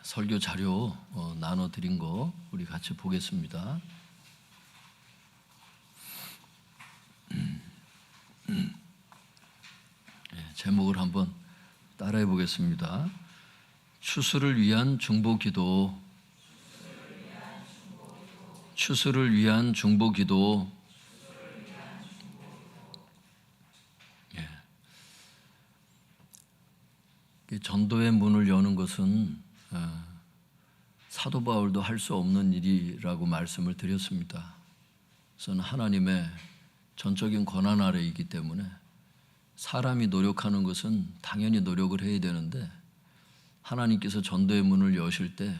설교 자료 나눠드린 거 우리 같이 보겠습니다. 제목을 한번 따라해 보겠습니다. 추수를 위한 중보기도. 추수를 위한 중보기도. 전도의 문을 여는 것은 사도 바울도 할 수 없는 일이라고 말씀을 드렸습니다. 그래서 하나님의 전적인 권한 아래에 있기 때문에 사람이 노력하는 것은 당연히 노력을 해야 되는데 하나님께서 전도의 문을 여실 때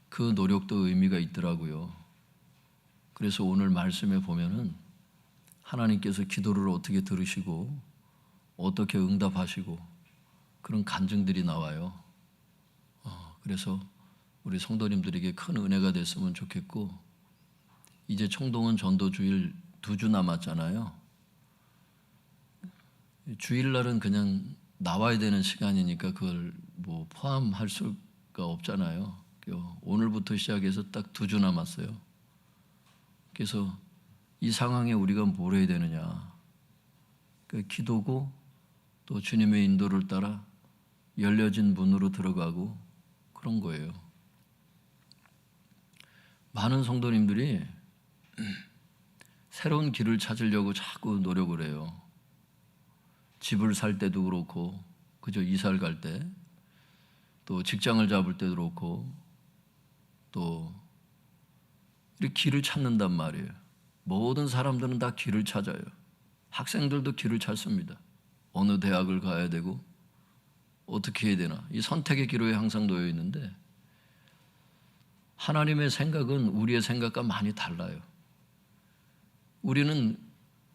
그 노력도 의미가 있더라고요. 그래서 오늘 말씀에 보면은 하나님께서 기도를 어떻게 들으시고 어떻게 응답하시고 그런 간증들이 나와요. 그래서 우리 성도님들에게 큰 은혜가 됐으면 좋겠고, 이제 총동원 전도주일 2주 남았잖아요. 주일날은 그냥 나와야 되는 시간이니까 그걸 뭐 포함할 수가 없잖아요. 오늘부터 시작해서 딱 2주 남았어요. 그래서 이 상황에 우리가 뭘 해야 되느냐, 기도고 또 주님의 인도를 따라 열려진 문으로 들어가고 그런 거예요. 많은 성도님들이 새로운 길을 찾으려고 자꾸 노력을 해요. 집을 살 때도 그렇고, 그죠? 이사를 갈 때, 또 직장을 잡을 때도 그렇고, 또 이렇게 길을 찾는단 말이에요. 모든 사람들은 다 길을 찾아요. 학생들도 길을 찾습니다. 어느 대학을 가야 되고 어떻게 해야 되나, 이 선택의 기로에 항상 놓여 있는데 하나님의 생각은 우리의 생각과 많이 달라요. 우리는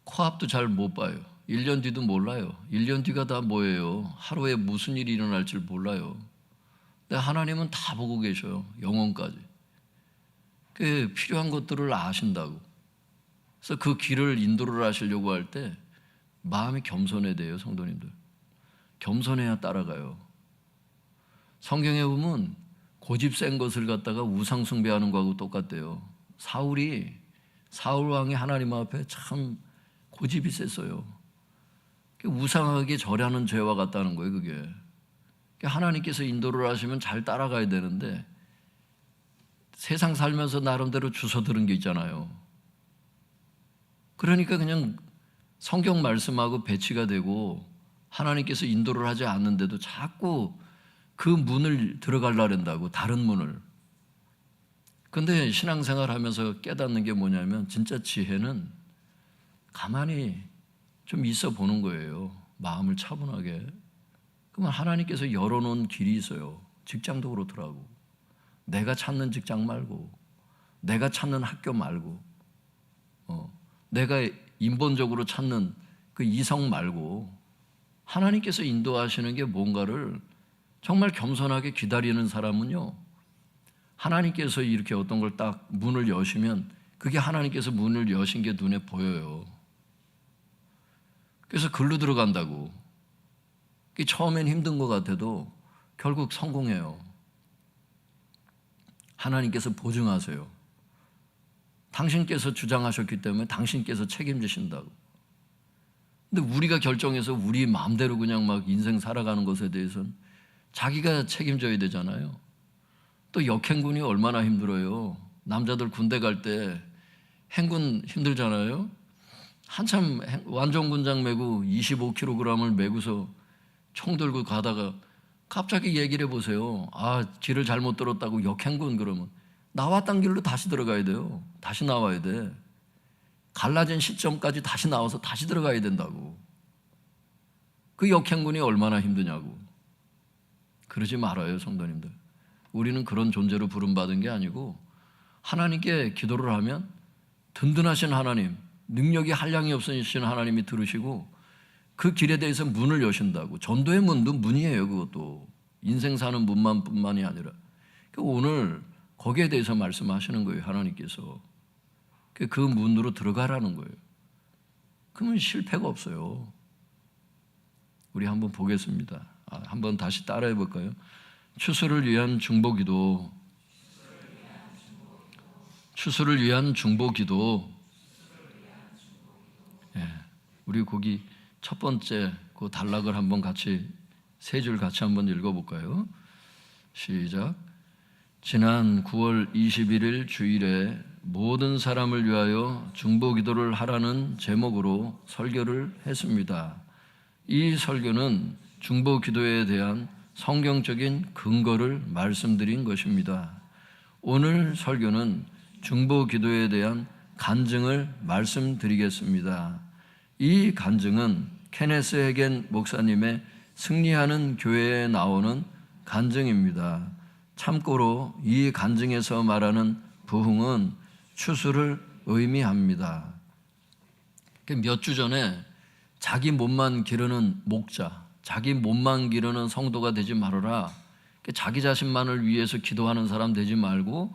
코앞도 잘 못 봐요. 1년 뒤도 몰라요. 1년 뒤가 다 뭐예요? 하루에 무슨 일이 일어날지 몰라요. 근데 하나님은 다 보고 계셔요. 영혼까지. 그 필요한 것들을 아신다고. 그래서 그 길을 인도를 하시려고 할 때 마음이 겸손해야 돼요, 성도님들. 겸손해야 따라가요. 성경에 보면 고집 센 것을 갖다가 우상 숭배하는 거하고 똑같대요. 사울 왕이 하나님 앞에 참 고집이 셌어요. 우상하게 절하는 죄와 같다는 거예요, 그게. 하나님께서 인도를 하시면 잘 따라가야 되는데 세상 살면서 나름대로 주워 들은 게 있잖아요. 그러니까 그냥 성경 말씀하고 배치가 되고 하나님께서 인도를 하지 않는데도 자꾸 그 문을 들어가려고 한다고, 다른 문을. 근데 신앙생활 하면서 깨닫는 게 뭐냐면 진짜 지혜는 가만히 좀 있어 보는 거예요. 마음을 차분하게. 그러면 하나님께서 열어놓은 길이 있어요. 직장도 그렇더라고. 내가 찾는 직장 말고, 내가 찾는 학교 말고, 내가 인본적으로 찾는 그 이성 말고 하나님께서 인도하시는 게 뭔가를 정말 겸손하게 기다리는 사람은요, 하나님께서 이렇게 어떤 걸 딱 문을 여시면 그게 하나님께서 문을 여신 게 눈에 보여요. 그래서 글로 들어간다고. 처음엔 힘든 것 같아도 결국 성공해요. 하나님께서 보증하세요. 당신께서 주장하셨기 때문에 당신께서 책임지신다고. 근데 우리가 결정해서 우리 마음대로 그냥 막 인생 살아가는 것에 대해서는 자기가 책임져야 되잖아요. 또 역행군이 얼마나 힘들어요. 남자들 군대 갈 때 행군 힘들잖아요. 한참 완전군장 메고 25kg을 메고서 총 들고 가다가 갑자기 얘기를 해보세요. 길을 잘못 들었다고 역행군. 그러면 나왔던 길로 다시 들어가야 돼요. 다시 나와야 돼. 갈라진 시점까지 다시 나와서 다시 들어가야 된다고. 그 역행군이 얼마나 힘드냐고. 그러지 말아요, 성도님들. 우리는 그런 존재로 부름받은 게 아니고 하나님께 기도를 하면 든든하신 하나님, 능력이 한량이 없으신 하나님이 들으시고 그 길에 대해서 문을 여신다고. 전도의 문도 문이에요. 그것도 인생 사는 문만뿐만이 아니라. 오늘 거기에 대해서 말씀하시는 거예요, 하나님께서. 그 문으로 들어가라는 거예요. 그러면 실패가 없어요. 우리 한번 보겠습니다. 한번 다시 따라해 볼까요? 추수를 위한 중보기도, 추수를 위한 중보기도. 예, 우리 거기 첫 번째 그 단락을 한번 같이 세 줄 같이 한번 읽어볼까요? 시작. 지난 9월 21일 주일에 모든 사람을 위하여 중보기도를 하라는 제목으로 설교를 했습니다. 이 설교는 중보기도에 대한 성경적인 근거를 말씀드린 것입니다. 오늘 설교는 중보기도에 대한 간증을 말씀드리겠습니다. 이 간증은 케네스 해겐 목사님의 승리하는 교회에 나오는 간증입니다. 참고로 이 간증에서 말하는 부흥은 추수를 의미합니다. 몇 주 전에 자기 몸만 기르는 목자, 자기 몸만 기르는 성도가 되지 말아라. 자기 자신만을 위해서 기도하는 사람 되지 말고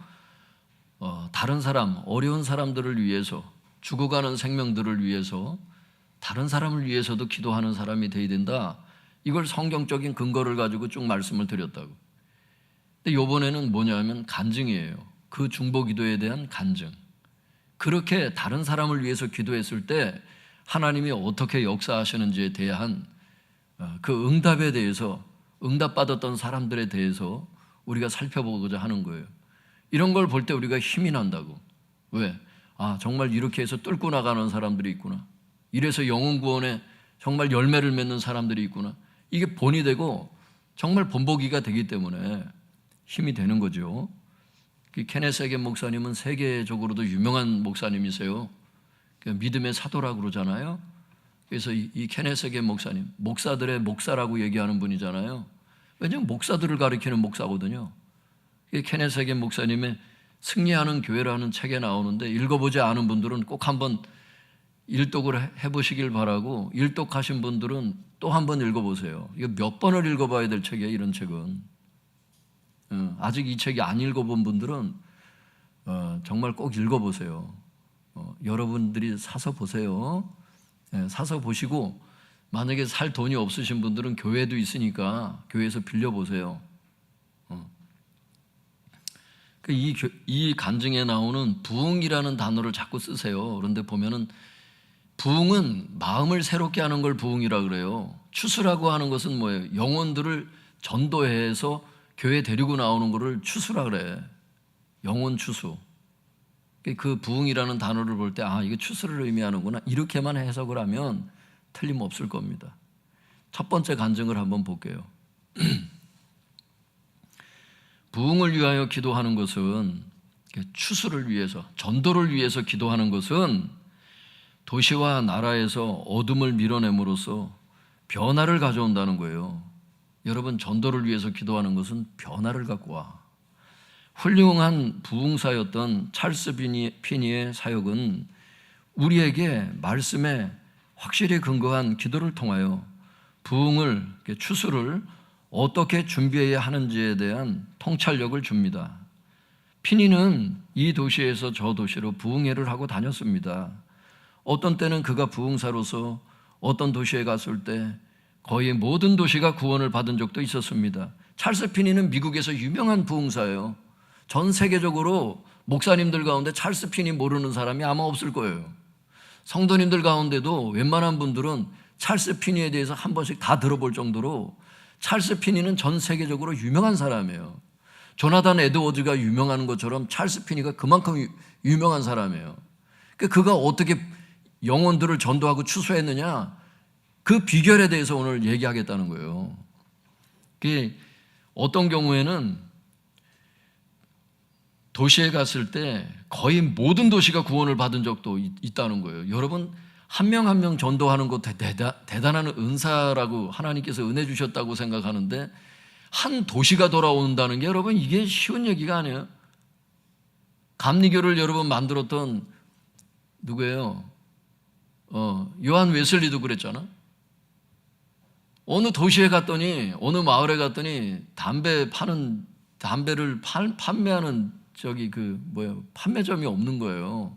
다른 사람, 어려운 사람들을 위해서, 죽어가는 생명들을 위해서, 다른 사람을 위해서도 기도하는 사람이 되어야 된다. 이걸 성경적인 근거를 가지고 쭉 말씀을 드렸다고. 근데 이번에는 뭐냐면 간증이에요. 그 중보기도에 대한 간증. 그렇게 다른 사람을 위해서 기도했을 때 하나님이 어떻게 역사하시는지에 대한 그 응답에 대해서, 응답받았던 사람들에 대해서 우리가 살펴보고자 하는 거예요. 이런 걸 볼 때 우리가 힘이 난다고. 왜? 아, 정말 이렇게 해서 뚫고 나가는 사람들이 있구나. 이래서 영혼 구원에 정말 열매를 맺는 사람들이 있구나. 이게 본이 되고 정말 본보기가 되기 때문에 힘이 되는 거죠. 케네스 해겐 목사님은 세계적으로도 유명한 목사님이세요. 믿음의 사도라고 그러잖아요. 그래서 이 케네스 해겐 목사님, 목사들의 목사라고 얘기하는 분이잖아요. 왜냐하면 목사들을 가리키는 목사거든요. 케네스 해겐 목사님의 승리하는 교회라는 책에 나오는데 읽어보지 않은 분들은 꼭 한번 일독을 해보시길 바라고, 일독하신 분들은 또 한번 읽어보세요. 이거 몇 번을 읽어봐야 될 책이에요, 이런 책은. 아직 이 책이 안 읽어본 분들은 정말 꼭 읽어보세요. 여러분들이 사서 보세요. 사서 보시고, 만약에 살 돈이 없으신 분들은 교회도 있으니까 교회에서 빌려보세요. 이 간증에 나오는 부흥이라는 단어를 자꾸 쓰세요. 그런데 보면은 부흥은 마음을 새롭게 하는 걸 부흥이라 그래요. 추수라고 하는 것은 뭐예요? 영혼들을 전도해서 교회 데리고 나오는 거를 추수라 그래. 영혼 추수. 그 부흥이라는 단어를 볼 때 아, 이게 추수를 의미하는구나. 이렇게만 해석을 하면 틀림없을 겁니다. 첫 번째 간증을 한번 볼게요. 부흥을 위하여 기도하는 것은, 추수를 위해서, 전도를 위해서 기도하는 것은 도시와 나라에서 어둠을 밀어냄으로써 변화를 가져온다는 거예요. 여러분, 전도를 위해서 기도하는 것은 변화를 갖고 와. 훌륭한 부흥사였던 찰스 피니의 사역은 우리에게 말씀에 확실히 근거한 기도를 통하여 부흥을, 추수를 어떻게 준비해야 하는지에 대한 통찰력을 줍니다. 피니는 이 도시에서 저 도시로 부흥회를 하고 다녔습니다. 어떤 때는 그가 부흥사로서 어떤 도시에 갔을 때 거의 모든 도시가 구원을 받은 적도 있었습니다. 찰스 피니는 미국에서 유명한 부흥사예요. 전 세계적으로 목사님들 가운데 찰스 피니 모르는 사람이 아마 없을 거예요. 성도님들 가운데도 웬만한 분들은 찰스 피니에 대해서 한 번씩 다 들어볼 정도로 찰스 피니는 전 세계적으로 유명한 사람이에요. 조나단 에드워즈가 유명한 것처럼 찰스 피니가 그만큼 유명한 사람이에요. 그가 어떻게 영혼들을 전도하고 추수했느냐, 그 비결에 대해서 오늘 얘기하겠다는 거예요. 어떤 경우에는 도시에 갔을 때 거의 모든 도시가 구원을 받은 적도 있다는 거예요. 여러분, 한 명 한 명 전도하는 것 대단한 은사라고 하나님께서 은혜 주셨다고 생각하는데, 한 도시가 돌아온다는 게 여러분, 이게 쉬운 얘기가 아니에요. 감리교를 여러분 만들었던 누구예요? 요한 웨슬리도 그랬잖아. 어느 도시에 갔더니, 어느 마을에 갔더니 담배를 판매하는 판매점이 없는 거예요.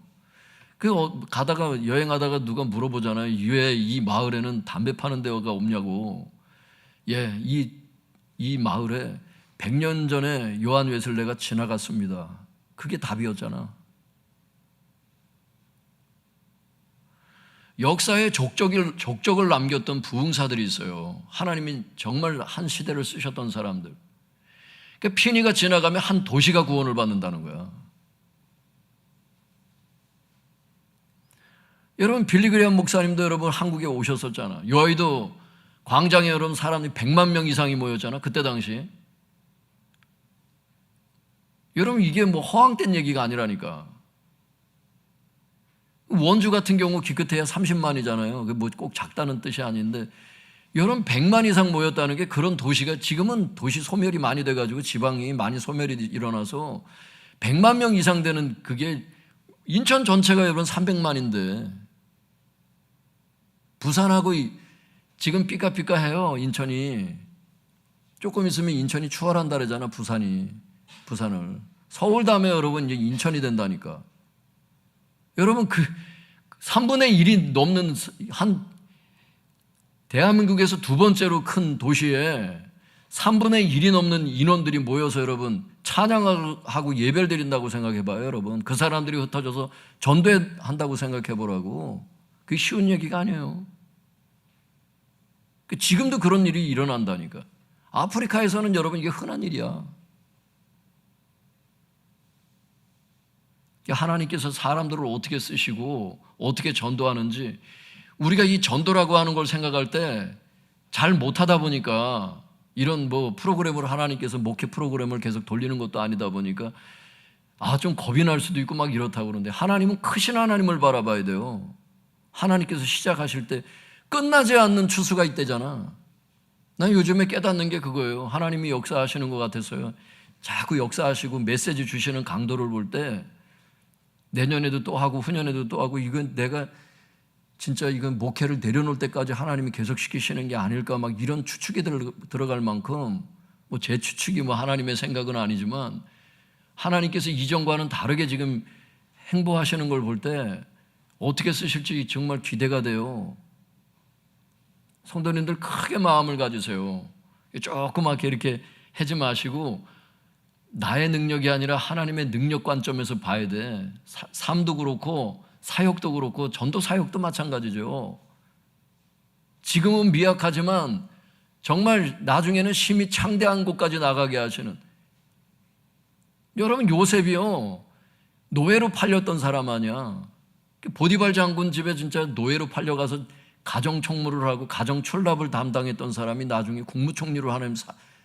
여행하다가 누가 물어보잖아요. 왜 이 마을에는 담배 파는 데가 없냐고. 이 마을에 100년 전에 요한 웨슬레가 지나갔습니다. 그게 답이었잖아. 역사에 족적을 남겼던 부흥사들이 있어요. 하나님이 정말 한 시대를 쓰셨던 사람들. 그러니까 피니가 지나가면 한 도시가 구원을 받는다는 거야. 여러분 빌리그레엄 목사님도 여러분 한국에 오셨었잖아. 여의도 광장에 여러분 사람이 100만 명 이상이 모였잖아. 그때 당시. 여러분 이게 뭐 허황된 얘기가 아니라니까. 원주 같은 경우 기껏해야 30만이잖아요. 뭐 꼭 작다는 뜻이 아닌데 여러분 100만 이상 모였다는 게 그런 도시가 지금은 도시 소멸이 많이 돼가지고 지방이 많이 소멸이 일어나서 100만 명 이상 되는 그게 인천 전체가 여러분 300만인데 부산하고 지금 삐까삐까해요. 인천이 조금 있으면 인천이 추월한다 그러잖아. 부산을 서울 다음에 여러분 이제 인천이 된다니까. 여러분 그 3분의 1이 넘는 한 대한민국에서 두 번째로 큰 도시에 3분의 1이 넘는 인원들이 모여서 여러분 찬양하고 예배를 드린다고 생각해봐요. 여러분 그 사람들이 흩어져서 전도한다고 생각해보라고. 그게 쉬운 얘기가 아니에요. 지금도 그런 일이 일어난다니까. 아프리카에서는 여러분 이게 흔한 일이야. 하나님께서 사람들을 어떻게 쓰시고 어떻게 전도하는지 우리가 이 전도라고 하는 걸 생각할 때 잘 못하다 보니까 이런 뭐 프로그램을 하나님께서 목회 프로그램을 계속 돌리는 것도 아니다 보니까 좀 겁이 날 수도 있고 막 이렇다고 그러는데 하나님은 크신 하나님을 바라봐야 돼요. 하나님께서 시작하실 때 끝나지 않는 추수가 있대잖아. 난 요즘에 깨닫는 게 그거예요. 하나님이 역사하시는 것 같았어요. 자꾸 역사하시고 메시지 주시는 강도를 볼 때 내년에도 또 하고 후년에도 또 하고 이건 내가 진짜 이건 목회를 내려놓을 때까지 하나님이 계속 시키시는 게 아닐까 막 이런 추측이 들어갈 만큼 뭐 제 추측이 뭐 하나님의 생각은 아니지만 하나님께서 이전과는 다르게 지금 행보하시는 걸 볼 때 어떻게 쓰실지 정말 기대가 돼요. 성도님들 크게 마음을 가지세요. 조그맣게 이렇게 하지 마시고 나의 능력이 아니라 하나님의 능력 관점에서 봐야 돼. 삶도 그렇고 사역도 그렇고 전도 사역도 마찬가지죠. 지금은 미약하지만 정말 나중에는 심히 창대한 곳까지 나가게 하시는. 여러분 요셉이요 노예로 팔렸던 사람 아니야. 보디발 장군 집에 진짜 노예로 팔려가서 가정 총무를 하고 가정 출납을 담당했던 사람이 나중에 국무총리로 하나님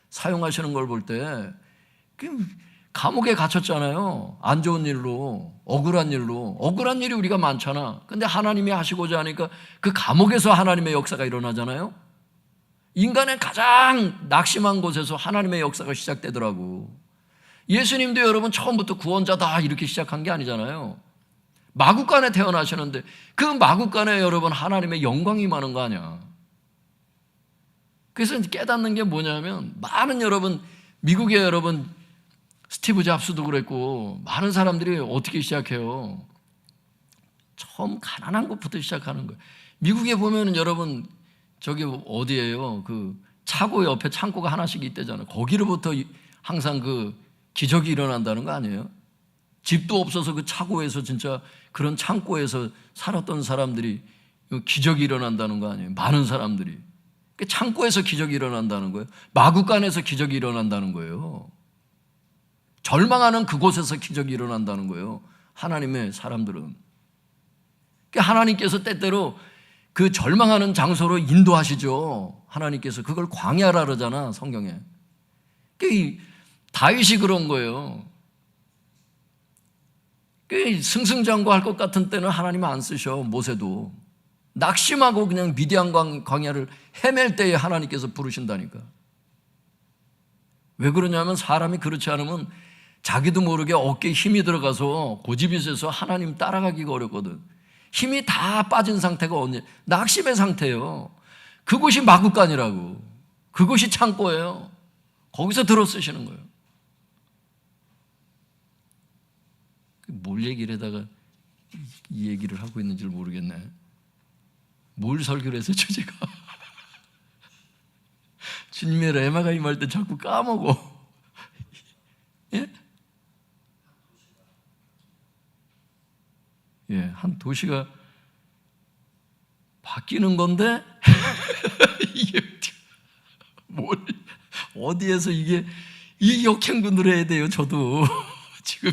사용하시는 걸 볼 때 감옥에 갇혔잖아요. 안 좋은 일로, 억울한 일이 우리가 많잖아. 근데 하나님이 하시고자 하니까 그 감옥에서 하나님의 역사가 일어나잖아요. 인간의 가장 낙심한 곳에서 하나님의 역사가 시작되더라고. 예수님도 여러분 처음부터 구원자다 이렇게 시작한 게 아니잖아요. 마구간에 태어나시는데 그 마구간에 여러분 하나님의 영광이 많은 거 아니야. 그래서 깨닫는 게 뭐냐면 많은 여러분 미국에 여러분 스티브 잡스도 그랬고 많은 사람들이 어떻게 시작해요? 처음 가난한 것부터 시작하는 거예요. 미국에 보면은 여러분 저기 어디예요? 그 차고 옆에 창고가 하나씩 있대잖아요. 거기로부터 항상 그 기적이 일어난다는 거 아니에요? 집도 없어서 그 차고에서 진짜 그런 창고에서 살았던 사람들이 기적이 일어난다는 거 아니에요? 많은 사람들이. 창고에서 기적이 일어난다는 거예요. 마구간에서 기적이 일어난다는 거예요. 절망하는 그곳에서 기적이 일어난다는 거예요. 하나님의 사람들은. 하나님께서 때때로 그 절망하는 장소로 인도하시죠. 하나님께서 그걸 광야라 그러잖아 성경에. 다윗이 그런 거예요. 승승장구할 것 같은 때는 하나님은 안 쓰셔. 모세도 낙심하고 그냥 미디안 광야를 헤맬 때에 하나님께서 부르신다니까. 왜 그러냐면 사람이 그렇지 않으면 자기도 모르게 어깨에 힘이 들어가서 고집이 세서 하나님 따라가기가 어렵거든. 힘이 다 빠진 상태가 언제? 낙심의 상태예요. 그곳이 마구간이라고. 그곳이 창고예요. 거기서 들어 쓰시는 거예요. 뭘 얘기를 하다가 이 얘기를 하고 있는지 모르겠네. 뭘 설교를 해서 주제가 주님의 레마가 임할 때 자꾸 까먹어. 예? 예, 한 도시가 바뀌는 건데 이게 뭘 어디에서 이게 이 역행군을 해야 돼요? 저도 지금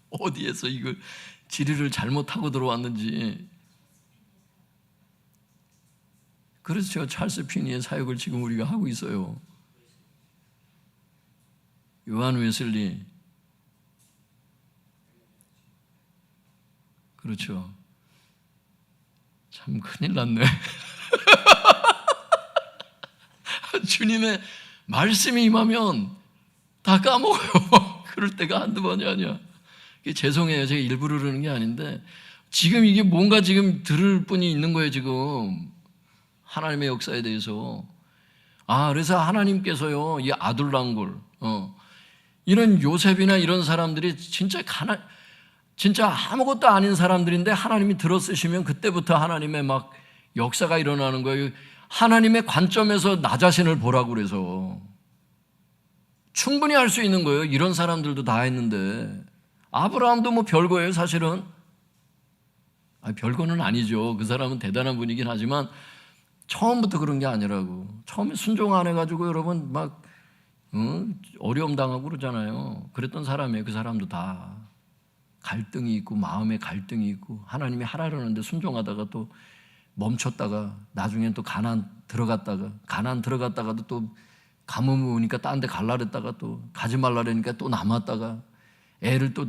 어디에서 이걸 지리를 잘못하고 들어왔는지. 그래서 찰스 피니의 사역을 지금 우리가 하고 있어요. 요한 웨슬리, 그렇죠. 참 큰일 났네. 주님의 말씀이 임하면 다 까먹어요. 그럴 때가 한두 번이 아니야. 죄송해요. 제가 일부러 그러는 게 아닌데 지금 이게 뭔가 지금 들을 분이 있는 거예요. 지금 하나님의 역사에 대해서. 그래서 하나님께서요, 이 아둘랑굴, 이런 요셉이나 이런 사람들이 진짜 아무것도 아닌 사람들인데 하나님이 들어쓰시면 그때부터 하나님의 막 역사가 일어나는 거예요. 하나님의 관점에서 나 자신을 보라고 그래서 충분히 할 수 있는 거예요. 이런 사람들도 다 했는데. 아브라함도 뭐 별거예요, 사실은. 별거는 아니죠. 그 사람은 대단한 분이긴 하지만 처음부터 그런 게 아니라고. 처음에 순종 안 해가지고 여러분 막 어려움 당하고 그러잖아요. 그랬던 사람이에요. 그 사람도 다 갈등이 있고 마음에 갈등이 있고 하나님이 하라는데 순종하다가 또 멈췄다가 나중엔 또 가나안 들어갔다가도 또 가뭄이 오니까 딴 데 갈라 그랬다가 또 가지 말라 그러니까 또 남았다가 애를 또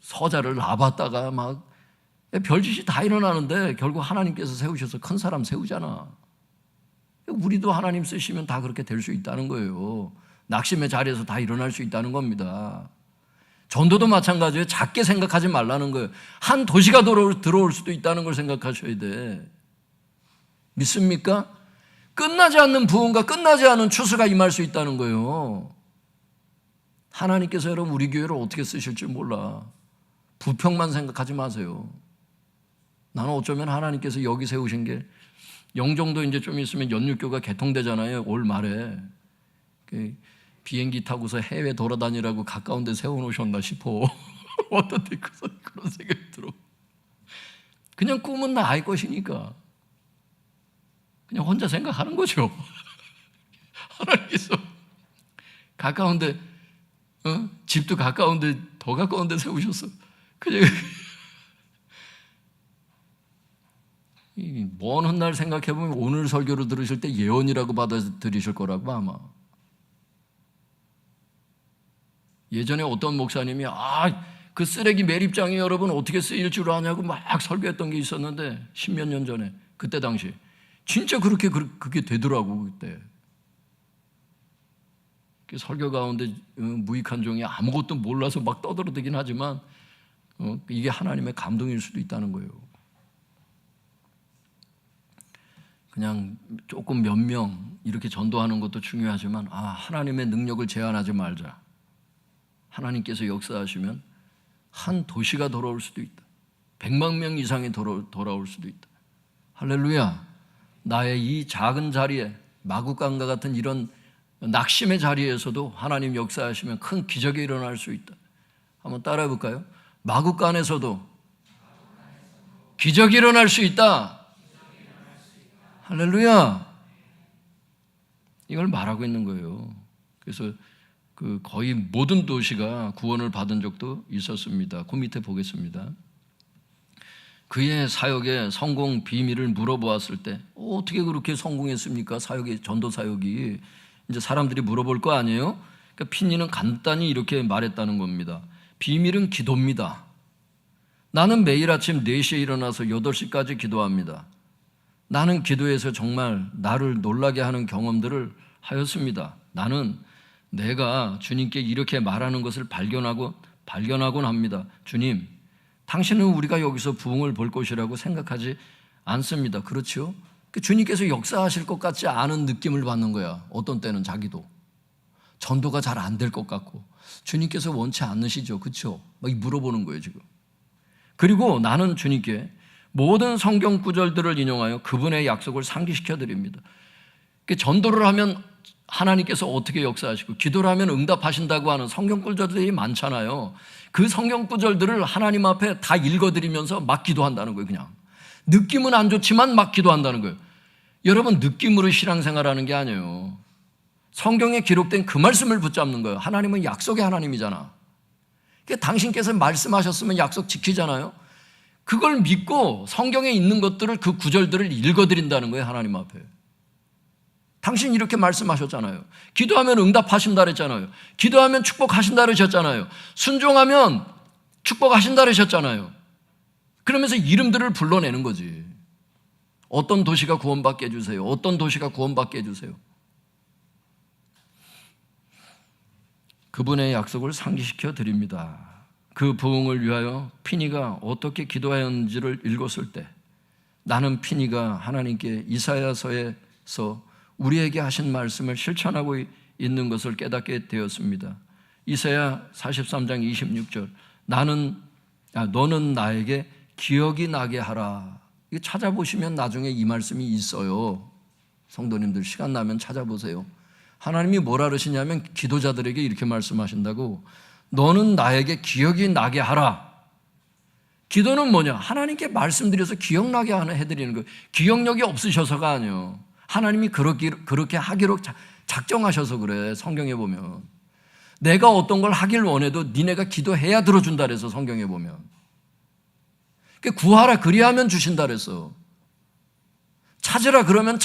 서자를 낳았다가 막 별짓이 다 일어나는데 결국 하나님께서 세우셔서 큰 사람 세우잖아. 우리도 하나님 쓰시면 다 그렇게 될 수 있다는 거예요. 낙심의 자리에서 다 일어날 수 있다는 겁니다. 전도도 마찬가지예요. 작게 생각하지 말라는 거예요. 한 도시가 들어올 수도 있다는 걸 생각하셔야 돼. 믿습니까? 끝나지 않는 부흥과 끝나지 않은 추수가 임할 수 있다는 거예요. 하나님께서 여러분 우리 교회를 어떻게 쓰실지 몰라. 부평만 생각하지 마세요. 나는 어쩌면 하나님께서 여기 세우신 게 영종도 이제 좀 있으면 연육교가 개통되잖아요. 올 말에. 비행기 타고서 해외 돌아다니라고 가까운 데 세워놓으셨나 싶어. 어떤 데 그런 생각이 들어. 그냥 꿈은 나의 것이니까 그냥 혼자 생각하는 거죠. 하나님께서 가까운 데 집도 가까운데 더 가까운 데 세우셨어. 그냥 먼 훗날 생각해보면 오늘 설교를 들으실 때 예언이라고 받아들이실 거라고 아마. 예전에 어떤 목사님이 그 쓰레기 매립장이 여러분 어떻게 쓰일 줄 아냐고 막 설교했던 게 있었는데 10몇 년 전에 그때 당시 진짜 그게 되더라고. 그때 설교 가운데 무익한 종이 아무것도 몰라서 막 떠들어대긴 하지만 이게 하나님의 감동일 수도 있다는 거예요. 그냥 조금 몇 명 이렇게 전도하는 것도 중요하지만 하나님의 능력을 제한하지 말자. 하나님께서 역사하시면 한 도시가 돌아올 수도 있다. 100만 명 이상이 돌아올 수도 있다. 할렐루야. 나의 이 작은 자리에 마구간과 같은 이런 낙심의 자리에서도 하나님 역사하시면 큰 기적이 일어날 수 있다. 한번 따라해 볼까요? 마구간에서도 기적이 일어날 수 있다. 할렐루야. 이걸 말하고 있는 거예요. 그래서 거의 모든 도시가 구원을 받은 적도 있었습니다. 그 밑에 보겠습니다. 그의 사역의 성공 비밀을 물어보았을 때 어떻게 그렇게 성공했습니까? 전도 사역이. 이제 사람들이 물어볼 거 아니에요? 그러니까 피니는 간단히 이렇게 말했다는 겁니다. 비밀은 기도입니다. 나는 매일 아침 4시에 일어나서 8시까지 기도합니다. 나는 기도에서 정말 나를 놀라게 하는 경험들을 하였습니다. 나는 내가 주님께 이렇게 말하는 것을 발견하곤 합니다. 주님, 당신은 우리가 여기서 부흥을 볼 것이라고 생각하지 않습니다. 그렇죠? 주님께서 역사하실 것 같지 않은 느낌을 받는 거야. 어떤 때는 자기도. 전도가 잘 안 될 것 같고 주님께서 원치 않으시죠. 그렇죠? 막 물어보는 거예요 지금. 그리고 나는 주님께 모든 성경 구절들을 인용하여 그분의 약속을 상기시켜 드립니다. 전도를 하면 하나님께서 어떻게 역사하시고 기도를 하면 응답하신다고 하는 성경 구절들이 많잖아요. 그 성경 구절들을 하나님 앞에 다 읽어드리면서 막 기도한다는 거예요. 그냥 느낌은 안 좋지만 막 기도한다는 거예요. 여러분, 느낌으로 신앙생활하는 게 아니에요. 성경에 기록된 그 말씀을 붙잡는 거예요. 하나님은 약속의 하나님이잖아. 당신께서 말씀하셨으면 약속 지키잖아요. 그걸 믿고 성경에 있는 것들을, 그 구절들을 읽어드린다는 거예요. 하나님 앞에. 당신 이렇게 말씀하셨잖아요. 기도하면 응답하신다 그랬잖아요. 기도하면 축복하신다 그러셨잖아요. 순종하면 축복하신다 그러셨잖아요. 그러면서 이름들을 불러내는 거지. 어떤 도시가 구원받게 해주세요. 어떤 도시가 구원받게 해주세요. 그분의 약속을 상기시켜 드립니다. 그 부흥을 위하여 피니가 어떻게 기도하였는지를 읽었을 때 나는 피니가 하나님께 이사야서에서 우리에게 하신 말씀을 실천하고 있는 것을 깨닫게 되었습니다. 이사야 43장 26절 너는 나에게 기억이 나게 하라. 이거 찾아보시면 나중에 이 말씀이 있어요. 성도님들 시간 나면 찾아보세요. 하나님이 뭐라 그러시냐면 기도자들에게 이렇게 말씀하신다고. 너는 나에게 기억이 나게 하라. 기도는 뭐냐? 하나님께 말씀드려서 기억나게 해드리는 거예요. 기억력이 없으셔서가 아니에요. 하나님이 그렇게 하기로 작정하셔서 그래. 성경에 보면 내가 어떤 걸 하길 원해도 니네가 기도해야 들어준다 그래서 성경에 보면 구하라 그리하면 주신다 그래서 찾으라 그러면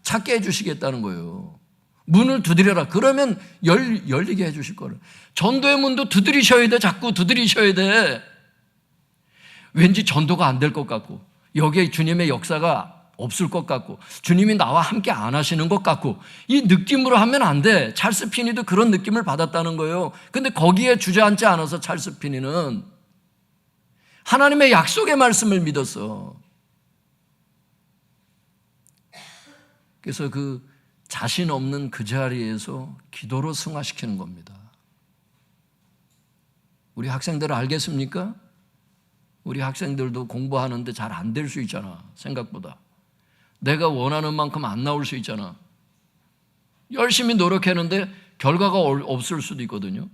찾게 해주시겠다는 거예요. 문을 두드려라 그러면 열리게 해주실 거를. 전도의 문도 두드리셔야 돼. 자꾸 두드리셔야 돼. 왠지 전도가 안 될 것 같고 여기에 주님의 역사가 없을 것 같고 주님이 나와 함께 안 하시는 것 같고 이 느낌으로 하면 안 돼. 찰스 피니도 그런 느낌을 받았다는 거예요. 근데 거기에 주저앉지 않아서 찰스 피니는 하나님의 약속의 말씀을 믿었어. 그래서 그 자신 없는 그 자리에서 기도로 승화시키는 겁니다. 우리 학생들 알겠습니까? 우리 학생들도 공부하는데 잘 안 될 수 있잖아. 생각보다 내가 원하는 만큼 안 나올 수 있잖아. 열심히 노력했는데 결과가 없을 수도 있거든요.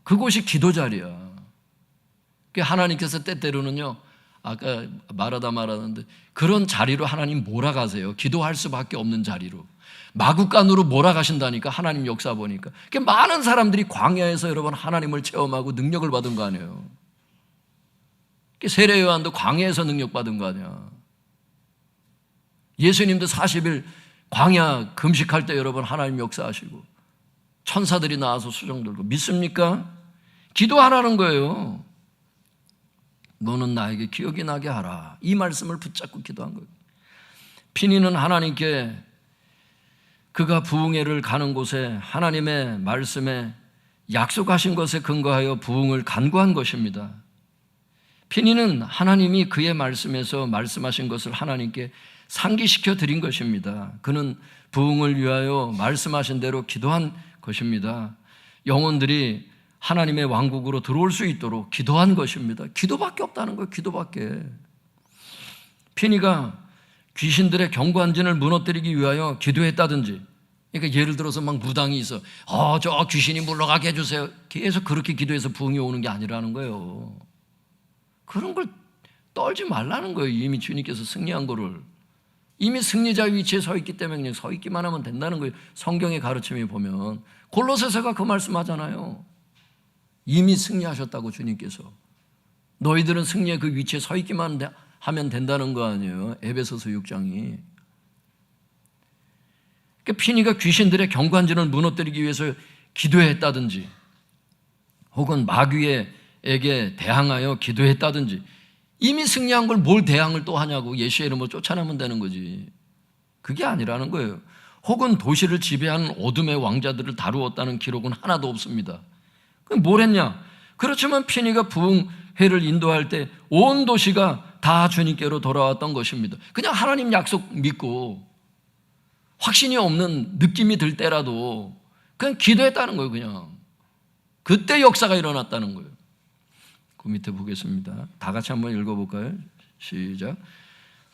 그곳이 기도 자리야. 하나님께서 때때로는요, 아까 말하는데 그런 자리로 하나님 몰아가세요. 기도할 수밖에 없는 자리로. 마구간으로 몰아가신다니까. 하나님 역사 보니까 많은 사람들이 광야에서 여러분 하나님을 체험하고 능력을 받은 거 아니에요. 세례 요한도 광야에서 능력받은 거 아니야. 예수님도 40일 광야 금식할 때 여러분 하나님 역사하시고 천사들이 나와서 수종 들고. 믿습니까? 기도하라는 거예요. 너는 나에게 기억이 나게 하라. 이 말씀을 붙잡고 기도한 거예요. 피니는 하나님께 그가 부흥회를 가는 곳에 하나님의 말씀에 약속하신 것에 근거하여 부흥을 간구한 것입니다. 피니는 하나님이 그의 말씀에서 말씀하신 것을 하나님께 상기시켜 드린 것입니다. 그는 부흥을 위하여 말씀하신 대로 기도한 것입니다. 영혼들이 하나님의 왕국으로 들어올 수 있도록 기도한 것입니다. 기도밖에 없다는 거예요. 기도밖에. 피니가 귀신들의 경관진을 무너뜨리기 위하여 기도했다든지, 그러니까 예를 들어서 막 무당이 있어. 저 귀신이 물러가게 해주세요. 계속 그렇게 기도해서 부흥이 오는 게 아니라는 거예요. 그런 걸 떨지 말라는 거예요. 이미 주님께서 승리한 거를. 이미 승리자의 위치에 서 있기 때문에 그냥 서 있기만 하면 된다는 거예요. 성경의 가르침에 보면 골로새서가 그 말씀하잖아요. 이미 승리하셨다고 주님께서. 너희들은 승리의 그 위치에 서 있기만 하면 된다는 거 아니에요. 에베소서 6장이. 그러니까 피니가 귀신들의 경관진을 무너뜨리기 위해서 기도했다든지 혹은 마귀에게 대항하여 기도했다든지 이미 승리한 걸 뭘 대항을 또 하냐고. 예수의 이름으로 쫓아내면 되는 거지. 그게 아니라는 거예요. 혹은 도시를 지배하는 어둠의 왕자들을 다루었다는 기록은 하나도 없습니다. 그럼 뭘 했냐? 그렇지만 피니가 부흥회를 인도할 때 온 도시가 다 주님께로 돌아왔던 것입니다. 그냥 하나님 약속 믿고 확신이 없는 느낌이 들 때라도 그냥 기도했다는 거예요. 그냥 그때 역사가 일어났다는 거예요. 그 밑에 보겠습니다. 다 같이 한번 읽어볼까요? 시작.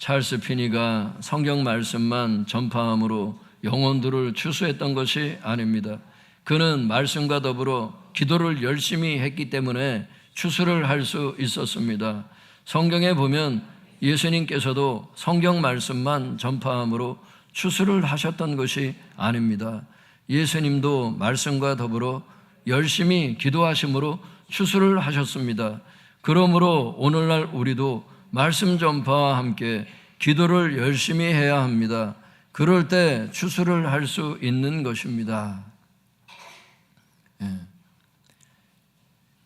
찰스 피니가 성경 말씀만 전파함으로 영혼들을 추수했던 것이 아닙니다. 그는 말씀과 더불어 기도를 열심히 했기 때문에 추수를 할 수 있었습니다. 성경에 보면 예수님께서도 성경 말씀만 전파함으로 추수를 하셨던 것이 아닙니다. 예수님도 말씀과 더불어 열심히 기도하심으로 추수를 하셨습니다. 그러므로 오늘날 우리도 말씀 전파와 함께 기도를 열심히 해야 합니다. 그럴 때 추수를 할 수 있는 것입니다.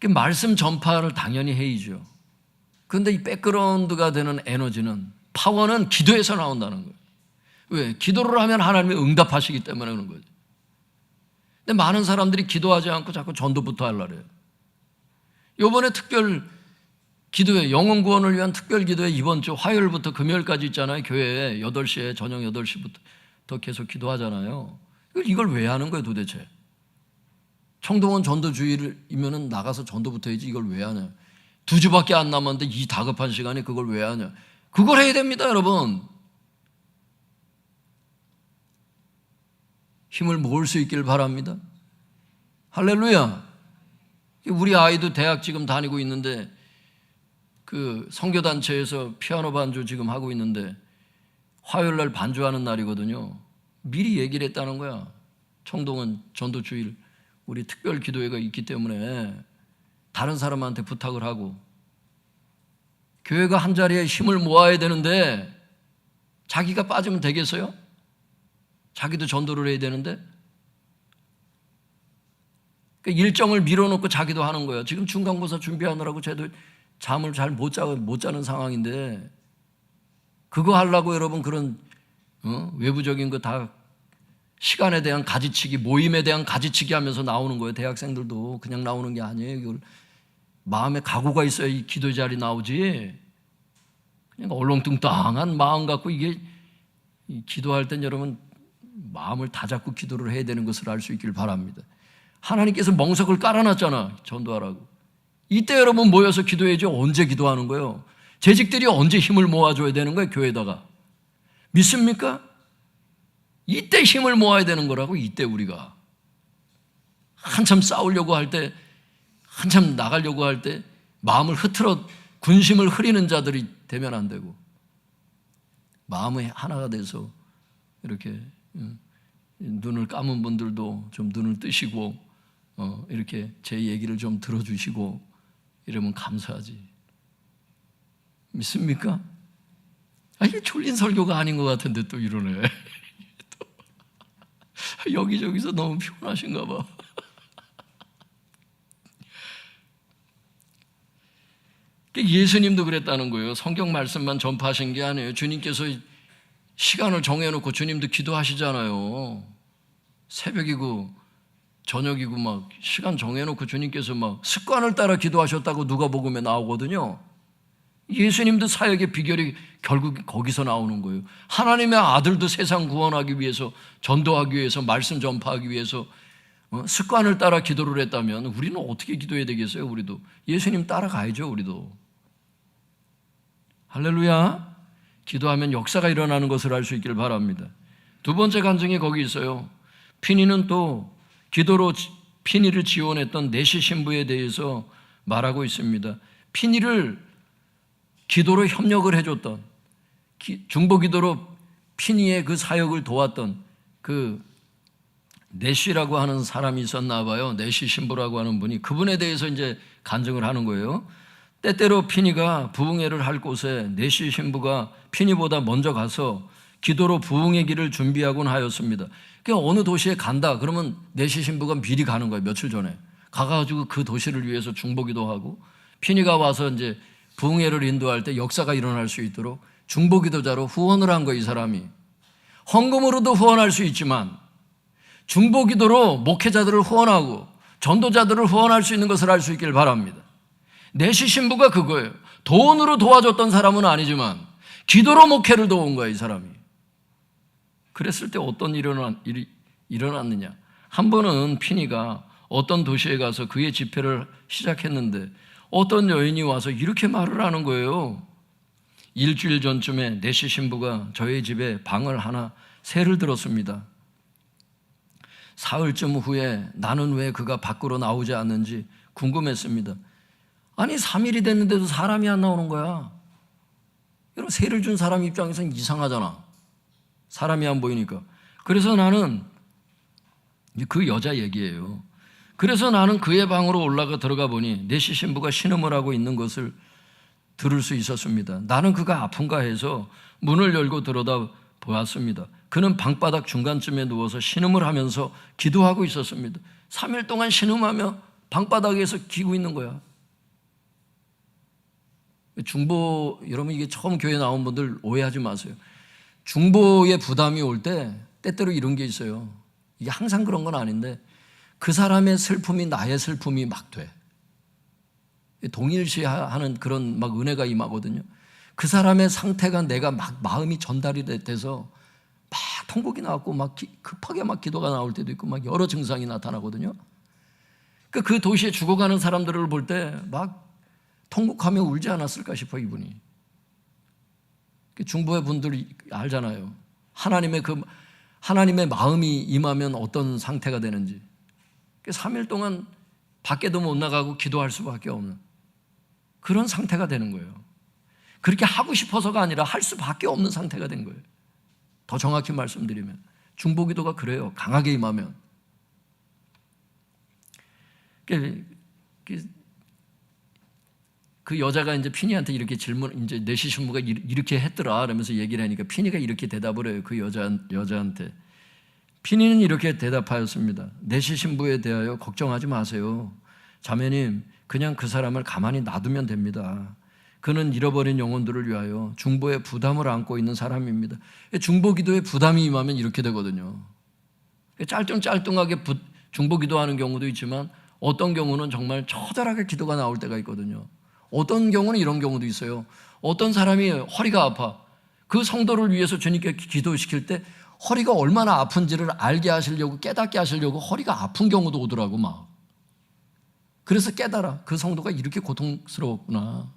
말씀 전파를 당연히 해야죠. 그런데 이 백그라운드가 되는 에너지는, 파워는 기도에서 나온다는 거예요. 왜? 기도를 하면 하나님이 응답하시기 때문에 그런 거죠. 근데 많은 사람들이 기도하지 않고 자꾸 전도부터 하려고 해요. 이번에 특별 기도회, 영혼 구원을 위한 특별 기도회 이번 주 화요일부터 금요일까지 있잖아요. 교회에 8시에, 저녁 8시부터 계속 기도하잖아요. 이걸 왜 하는 거예요 도대체? 청동원 전도주일이면 나가서 전도부터 해야지 이걸 왜 하냐. 2주밖에 안 남았는데 이 다급한 시간에 그걸 왜 하냐. 그걸 해야 됩니다 여러분. 힘을 모을 수 있길 바랍니다. 할렐루야. 우리 아이도 대학 지금 다니고 있는데 그 선교단체에서 피아노 반주 지금 하고 있는데 화요일 날 반주하는 날이거든요. 미리 얘기를 했다는 거야. 청동원 전도주일 우리 특별 기도회가 있기 때문에 다른 사람한테 부탁을 하고, 교회가 한 자리에 힘을 모아야 되는데 자기가 빠지면 되겠어요? 자기도 전도를 해야 되는데 일정을 밀어놓고 자기도 하는 거예요. 지금 중간고사 준비하느라고 쟤도 잠을 잘 못 자는 상황인데 그거 하려고 여러분 그런 외부적인 거 다 시간에 대한 가지치기, 모임에 대한 가지치기 하면서 나오는 거예요. 대학생들도 그냥 나오는 게 아니에요. 이걸 마음에 각오가 있어야 이 기도 자리 나오지. 그냥 얼렁뚱땅한 마음 갖고 이게 기도할 땐 여러분 마음을 다 잡고 기도를 해야 되는 것을 알 수 있길 바랍니다. 하나님께서 멍석을 깔아놨잖아. 전도하라고. 이때 여러분 모여서 기도해야죠. 언제 기도하는 거예요? 재직들이 언제 힘을 모아줘야 되는 거예요? 교회에다가. 믿습니까? 이때 힘을 모아야 되는 거라고. 이때 우리가 한참 싸우려고 할 때, 한참 나가려고 할 때 마음을 흐트러 군심을 흐리는 자들이 되면 안 되고, 마음이 하나가 돼서 이렇게 눈을 감은 분들도 좀 눈을 뜨시고 이렇게 제 얘기를 좀 들어주시고 이러면 감사하지. 믿습니까? 이게 졸린 설교가 아닌 것 같은데 또 이러네. 또 여기저기서 너무 피곤하신가 봐. 예수님도 그랬다는 거예요. 성경 말씀만 전파하신 게 아니에요. 주님께서 시간을 정해놓고 주님도 기도하시잖아요. 새벽이고 저녁이고 막 시간 정해놓고 주님께서 막 습관을 따라 기도하셨다고 누가복음에 나오거든요. 예수님도 사역의 비결이 결국 거기서 나오는 거예요. 하나님의 아들도 세상 구원하기 위해서, 전도하기 위해서, 말씀 전파하기 위해서 습관을 따라 기도를 했다면 우리는 어떻게 기도해야 되겠어요? 우리도 예수님 따라가야죠. 우리도. 할렐루야. 기도하면 역사가 일어나는 것을 알 수 있기를 바랍니다. 두 번째 간증이 거기 있어요. 피니는 또 기도로 피니를 지원했던 내시 신부에 대해서 말하고 있습니다. 피니를 기도로 협력을 해줬던, 중보기도로 피니의 그 사역을 도왔던 그 내시라고 하는 사람이 있었나 봐요. 내시 신부라고 하는 분이. 그분에 대해서 이제 간증을 하는 거예요. 때때로 피니가 부흥회를 할 곳에 내시 신부가 피니보다 먼저 가서 기도로 부흥의 길을 준비하곤 하였습니다. 그러니까 어느 도시에 간다 그러면 내시 신부가 미리 가는 거예요. 며칠 전에 가가지고 그 도시를 위해서 중보기도 하고, 피니가 와서 이제 부흥회를 인도할 때 역사가 일어날 수 있도록 중보기도자로 후원을 한 거예요. 이 사람이 헌금으로도 후원할 수 있지만 중보기도로 목회자들을 후원하고 전도자들을 후원할 수 있는 것을 알 수 있길 바랍니다. 내시 신부가 그거예요. 돈으로 도와줬던 사람은 아니지만 기도로 목회를 도운 거예요. 이 사람이. 그랬을 때 어떤 일이 일어났느냐. 한 번은 피니가 어떤 도시에 가서 그의 집회를 시작했는데 어떤 여인이 와서 이렇게 말을 하는 거예요. 일주일 전쯤에 내시 신부가 저희 집에 방을 하나 새를 들었습니다. 사흘쯤 후에 나는 왜 그가 밖으로 나오지 않는지 궁금했습니다. 아니 3일이 됐는데도 사람이 안 나오는 거야. 여러분, 새를 준 사람 입장에서는 이상하잖아. 사람이 안 보이니까. 그래서 나는, 그 여자 얘기예요. 그래서 나는 그의 방으로 올라가 들어가 보니 내시 신부가 신음을 하고 있는 것을 들을 수 있었습니다. 나는 그가 아픈가 해서 문을 열고 들여다 보았습니다. 그는 방바닥 중간쯤에 누워서 신음을 하면서 기도하고 있었습니다. 3일 동안 신음하며 방바닥에서 기고 있는 거야. 중보, 여러분 이게 처음 교회 나온 분들 오해하지 마세요. 중보의 부담이 올 때 때때로 이런 게 있어요. 이게 항상 그런 건 아닌데 그 사람의 슬픔이 나의 슬픔이 막 돼. 동일시하는 그런 막 은혜가 임하거든요. 그 사람의 상태가 내가 막 마음이 전달이 돼서 막 통곡이 나왔고 막 급하게 막 기도가 나올 때도 있고 막 여러 증상이 나타나거든요. 그 도시에 죽어가는 사람들을 볼 때 막 통곡하며 울지 않았을까 싶어, 이분이. 중보의 분들이 알잖아요. 하나님의 마음이 임하면 어떤 상태가 되는지. 3일 동안 밖에도 못 나가고 기도할 수밖에 없는 그런 상태가 되는 거예요. 그렇게 하고 싶어서가 아니라 할 수밖에 없는 상태가 된 거예요. 더 정확히 말씀드리면 중보기도가 그래요. 강하게 임하면. 그 여자가 이제 피니한테 이렇게 이제 내시 신부가 이렇게 했더라 그러면서 얘기를 하니까 피니가 이렇게 대답을 해요. 그 여자한테. 피니는 이렇게 대답하였습니다. 내시 신부에 대하여 걱정하지 마세요. 자매님, 그냥 그 사람을 가만히 놔두면 됩니다. 그는 잃어버린 영혼들을 위하여 중보의 부담을 안고 있는 사람입니다. 중보 기도에 부담이 임하면 이렇게 되거든요. 짤뚱짤뚱하게 중보 기도하는 경우도 있지만 어떤 경우는 정말 처절하게 기도가 나올 때가 있거든요. 어떤 경우는 이런 경우도 있어요. 어떤 사람이 허리가 아파. 그 성도를 위해서 주님께 기도시킬 때 허리가 얼마나 아픈지를 알게 하시려고, 깨닫게 하시려고 허리가 아픈 경우도 오더라고 막. 그래서 깨달아. 그 성도가 이렇게 고통스러웠구나.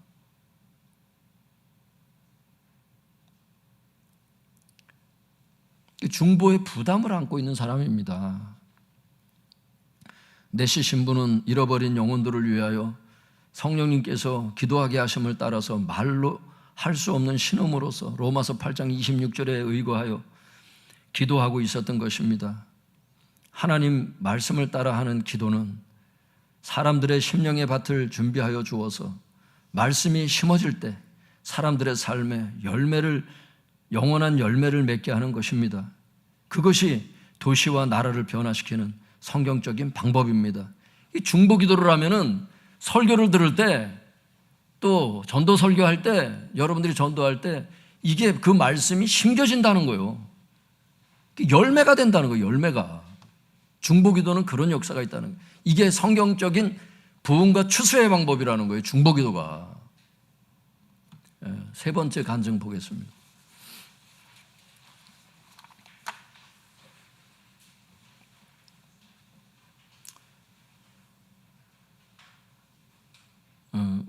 중보의 부담을 안고 있는 사람입니다. 내시 신부는 잃어버린 영혼들을 위하여 성령님께서 기도하게 하심을 따라서 말로 할 수 없는 신음으로써 로마서 8장 26절에 의거하여 기도하고 있었던 것입니다. 하나님 말씀을 따라 하는 기도는 사람들의 심령의 밭을 준비하여 주어서 말씀이 심어질 때 사람들의 삶에 영원한 열매를 맺게 하는 것입니다. 그것이 도시와 나라를 변화시키는 성경적인 방법입니다. 이 중보 기도를 하면은 설교를 들을 때, 또 전도 설교할 때, 여러분들이 전도할 때 이게 그 말씀이 심겨진다는 거예요. 열매가 된다는 거예요. 열매가. 중보 기도는 그런 역사가 있다는 거예요. 이게 성경적인 부흥과 추수의 방법이라는 거예요. 중보 기도가. 세 번째 간증 보겠습니다.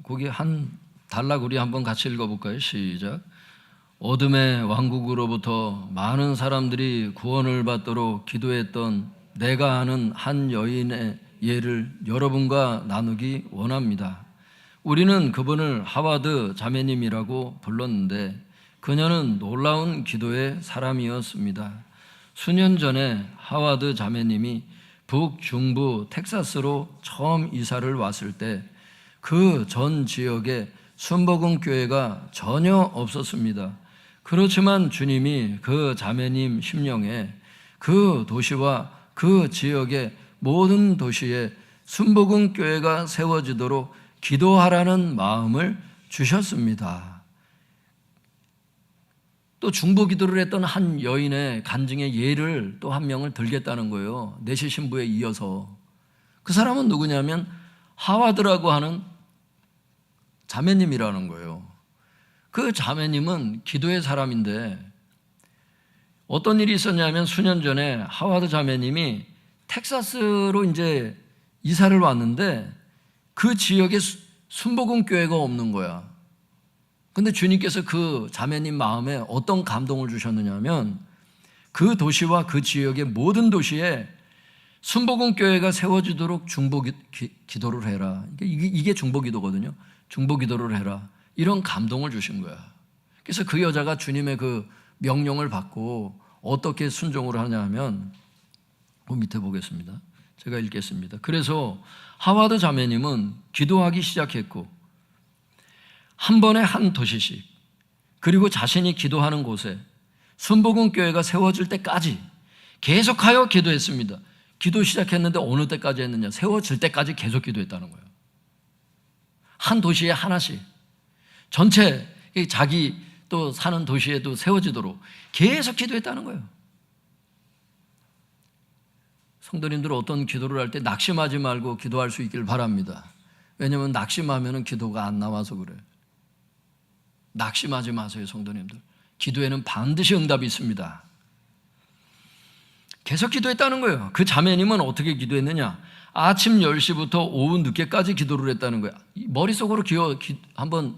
거기 한 단락 우리 한번 같이 읽어볼까요? 시작. 어둠의 왕국으로부터 많은 사람들이 구원을 받도록 기도했던 내가 아는 한 여인의 예를 여러분과 나누기 원합니다. 우리는 그분을 하와드 자매님이라고 불렀는데 그녀는 놀라운 기도의 사람이었습니다. 수년 전에 하와드 자매님이 북중부 텍사스로 처음 이사를 왔을 때 그 전 지역에 순복음 교회가 전혀 없었습니다. 그렇지만 주님이 그 자매님 심령에 그 도시와 그 지역의 모든 도시에 순복음 교회가 세워지도록 기도하라는 마음을 주셨습니다. 또 중보 기도를 했던 한 여인의 간증의 예를 또 한 명을 들겠다는 거예요. 내시 신부에 이어서. 그 사람은 누구냐면 하와드라고 하는 자매님이라는 거예요. 그 자매님은 기도의 사람인데 어떤 일이 있었냐면 수년 전에 하와드 자매님이 텍사스로 이제 이사를 왔는데 그 지역에 순복음 교회가 없는 거야. 근데 주님께서 그 자매님 마음에 어떤 감동을 주셨느냐면 그 도시와 그 지역의 모든 도시에 순복음교회가 세워지도록 중보 기도를 해라. 이게 중보 기도거든요. 중보 기도를 해라. 이런 감동을 주신 거야. 그래서 그 여자가 주님의 그 명령을 받고 어떻게 순종을 하냐 하면 그 밑에 보겠습니다. 제가 읽겠습니다. 그래서 하와드 자매님은 기도하기 시작했고 한 번에 한 도시씩 그리고 자신이 기도하는 곳에 순복음교회가 세워질 때까지 계속하여 기도했습니다. 기도 시작했는데 어느 때까지 했느냐? 세워질 때까지 계속 기도했다는 거예요. 한 도시에 하나씩 전체 자기 또 사는 도시에도 세워지도록 계속 기도했다는 거예요. 성도님들 어떤 기도를 할 때 낙심하지 말고 기도할 수 있길 바랍니다. 왜냐하면 낙심하면 기도가 안 나와서 그래요. 낙심하지 마세요, 성도님들. 기도에는 반드시 응답이 있습니다. 계속 기도했다는 거예요. 그 자매님은 어떻게 기도했느냐? 아침 10시부터 오후 늦게까지 기도를 했다는 거예요. 머릿속으로 한번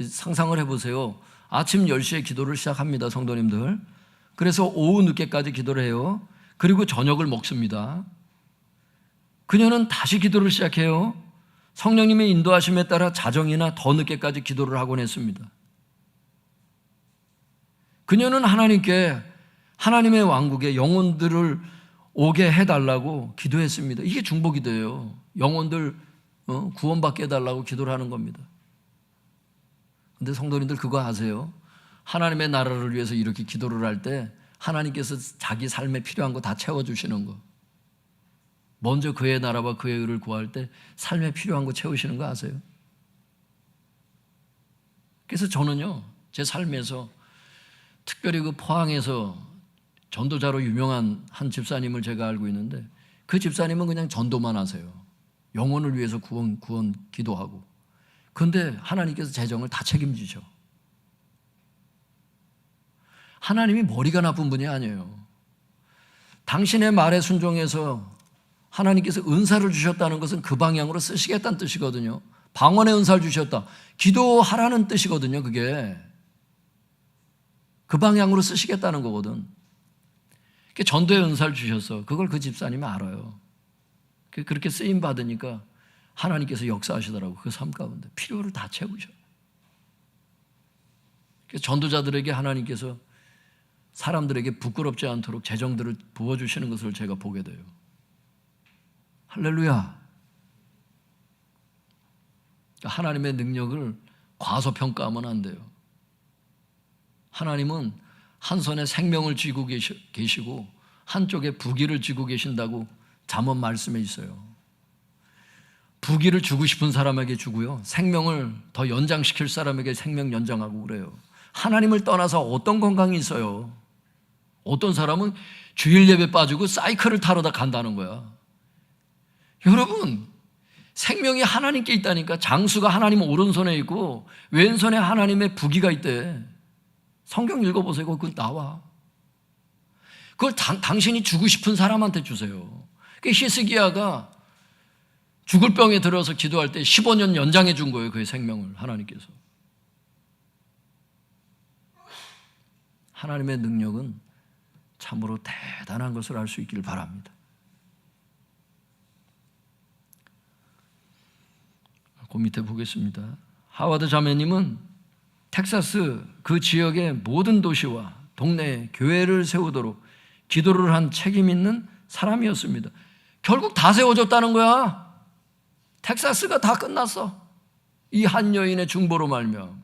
상상을 해보세요. 아침 10시에 기도를 시작합니다, 성도님들. 그래서 오후 늦게까지 기도를 해요. 그리고 저녁을 먹습니다. 그녀는 다시 기도를 시작해요. 성령님의 인도하심에 따라 자정이나 더 늦게까지 기도를 하곤 했습니다. 그녀는 하나님께 하나님의 왕국에 영혼들을 오게 해달라고 기도했습니다. 이게 중보기도예요. 영혼들 구원받게 해달라고 기도를 하는 겁니다. 그런데 성도님들 그거 아세요? 하나님의 나라를 위해서 이렇게 기도를 할 때 하나님께서 자기 삶에 필요한 거 다 채워주시는 거. 먼저 그의 나라와 그의 의를 구할 때 삶에 필요한 거 채우시는 거 아세요? 그래서 저는요, 제 삶에서 특별히 그 포항에서 전도자로 유명한 한 집사님을 제가 알고 있는데 그 집사님은 그냥 전도만 하세요. 영혼을 위해서 구원 기도하고. 그런데 하나님께서 재정을 다 책임지셔. 하나님이 머리가 나쁜 분이 아니에요. 당신의 말에 순종해서 하나님께서 은사를 주셨다는 것은 그 방향으로 쓰시겠다는 뜻이거든요. 방언의 은사를 주셨다. 기도하라는 뜻이거든요, 그게. 그 방향으로 쓰시겠다는 거거든. 전도의 은사를 주셔서 그걸 그 집사님이 알아요. 그렇게 쓰임 받으니까 하나님께서 역사하시더라고. 그 삶 가운데 필요를 다 채우셔. 전도자들에게 하나님께서 사람들에게 부끄럽지 않도록 재정들을 부어주시는 것을 제가 보게 돼요. 할렐루야. 하나님의 능력을 과소평가하면 안 돼요. 하나님은 한 손에 생명을 쥐고 계시고 한쪽에 부귀를 쥐고 계신다고 잠언 말씀에 있어요. 부귀를 주고 싶은 사람에게 주고요, 생명을 더 연장시킬 사람에게 생명 연장하고 그래요. 하나님을 떠나서 어떤 건강이 있어요? 어떤 사람은 주일 예배 빠지고 사이클을 타러다 간다는 거야. 여러분, 생명이 하나님께 있다니까. 장수가 하나님 오른손에 있고 왼손에 하나님의 부귀가 있대. 성경 읽어보세요. 그거 나와. 그걸 당신이 주고 싶은 사람한테 주세요. 히스기야가 죽을 병에 들어서 기도할 때 15년 연장해 준 거예요. 그의 생명을 하나님께서. 하나님의 능력은 참으로 대단한 것을 알 수 있기를 바랍니다. 그 밑에 보겠습니다. 하와드 자매님은 텍사스 그 지역의 모든 도시와 동네에 교회를 세우도록 기도를 한 책임 있는 사람이었습니다. 결국 다 세워졌다는 거야. 텍사스가 다 끝났어. 이 한 여인의 중보로 말미암아.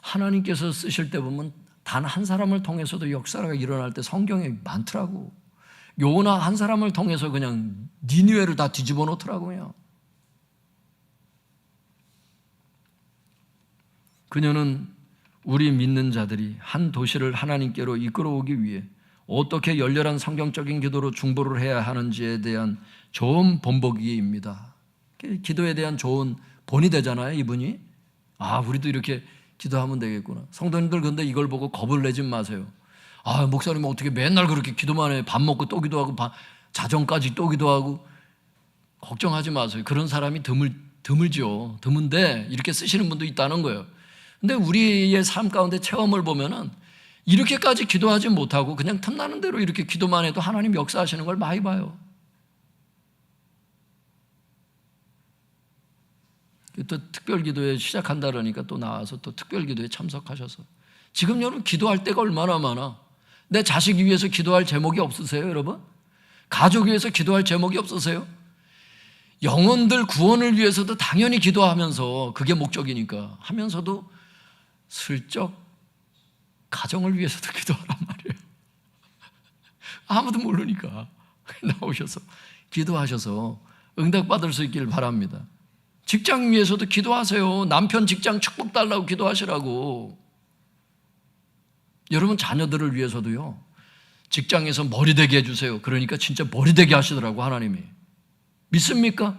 하나님께서 쓰실 때 보면 단 한 사람을 통해서도 역사가 일어날 때 성경에 많더라고. 요나 한 사람을 통해서 그냥 니느웨를 다 뒤집어 놓더라고요. 그녀는 우리 믿는 자들이 한 도시를 하나님께로 이끌어오기 위해 어떻게 열렬한 성경적인 기도로 중보를 해야 하는지에 대한 좋은 본보기입니다. 기도에 대한 좋은 본이 되잖아요, 이분이. 우리도 이렇게 기도하면 되겠구나. 성도님들, 근데 이걸 보고 겁을 내지 마세요. 목사님 어떻게 맨날 그렇게 기도만 해? 밥 먹고 또 기도하고 자정까지 또 기도하고. 걱정하지 마세요. 그런 사람이 드물죠. 드문데 이렇게 쓰시는 분도 있다는 거예요. 근데 우리의 삶 가운데 체험을 보면은 이렇게까지 기도하지 못하고 그냥 틈나는 대로 이렇게 기도만 해도 하나님 역사하시는 걸 많이 봐요. 또 특별기도회 시작한다 그러니까 또 나와서 또 특별기도에 참석하셔서 지금 여러분 기도할 때가 얼마나 많아. 내 자식 위해서 기도할 제목이 없으세요, 여러분? 가족 위해서 기도할 제목이 없으세요? 영혼들 구원을 위해서도 당연히 기도하면서 그게 목적이니까 하면서도 슬쩍 가정을 위해서도 기도하란 말이에요. 아무도 모르니까 나오셔서 기도하셔서 응답받을 수 있길 바랍니다. 직장 위해서도 기도하세요. 남편 직장 축복 달라고 기도하시라고. 여러분 자녀들을 위해서도요. 직장에서 머리 되게 해주세요. 그러니까 진짜 머리 되게 하시더라고 하나님이. 믿습니까?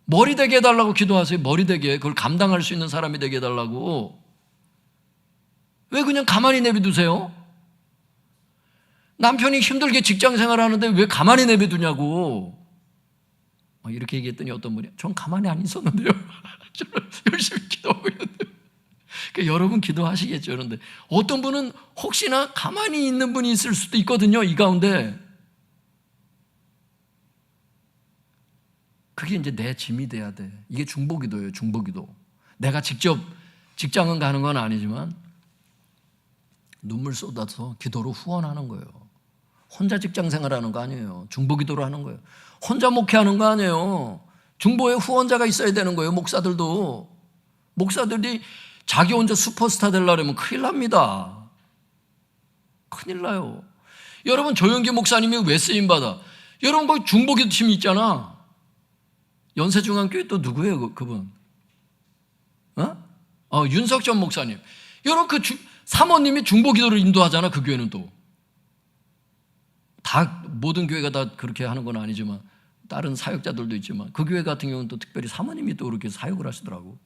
머리 되게 해달라고 기도하세요. 머리 되게. 그걸 감당할 수 있는 사람이 되게 해달라고. 왜 그냥 가만히 내비두세요? 남편이 힘들게 직장 생활하는데 왜 가만히 내비두냐고. 이렇게 얘기했더니 어떤 분이 전 가만히 안 있었는데요. 저는 열심히 기도하고 있는데. 그러니까 여러분 기도하시겠죠. 그런데 어떤 분은 혹시나 가만히 있는 분이 있을 수도 있거든요. 이 가운데. 그게 이제 내 짐이 돼야 돼. 이게 중보기도예요. 중보기도. 내가 직접 직장은 가는 건 아니지만 눈물 쏟아서 기도로 후원하는 거예요. 혼자 직장 생활하는 거 아니에요. 중보기도로 하는 거예요. 혼자 목회하는 거 아니에요. 중보에 후원자가 있어야 되는 거예요. 목사들도. 목사들이 자기 혼자 슈퍼스타 되려면 큰일 납니다. 큰일 나요. 여러분 조영기 목사님이 왜 쓰임받아? 여러분 거기 중보기도 팀이 있잖아. 연세중앙교회 또 누구예요 그분? 윤석전 목사님. 여러분 그 사모님이 중보기도를 인도하잖아. 그 교회는 또. 다 모든 교회가 다 그렇게 하는 건 아니지만 다른 사역자들도 있지만 그 교회 같은 경우는 또 특별히 사모님이 또 그렇게 사역을 하시더라고.